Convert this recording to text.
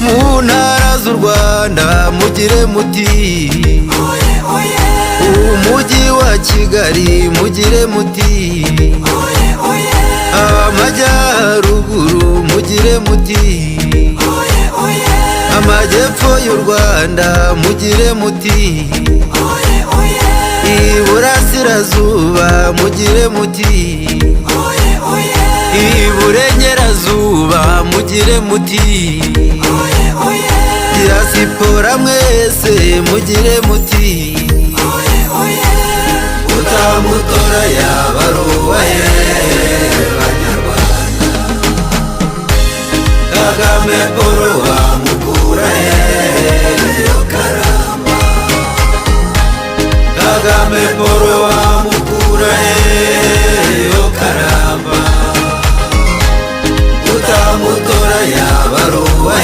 mu ntara z'u Rwanda mugire muti umujyi wa Kigali mugire muti amajyaruguru mugire muti amajyepfo y'u Rwanda mugire muti iburasirazuba mugire muti iburengerazuba mugire muti diaspora mwese mugire muti utamutora yabarubaye Banyarwanda Kagame Paul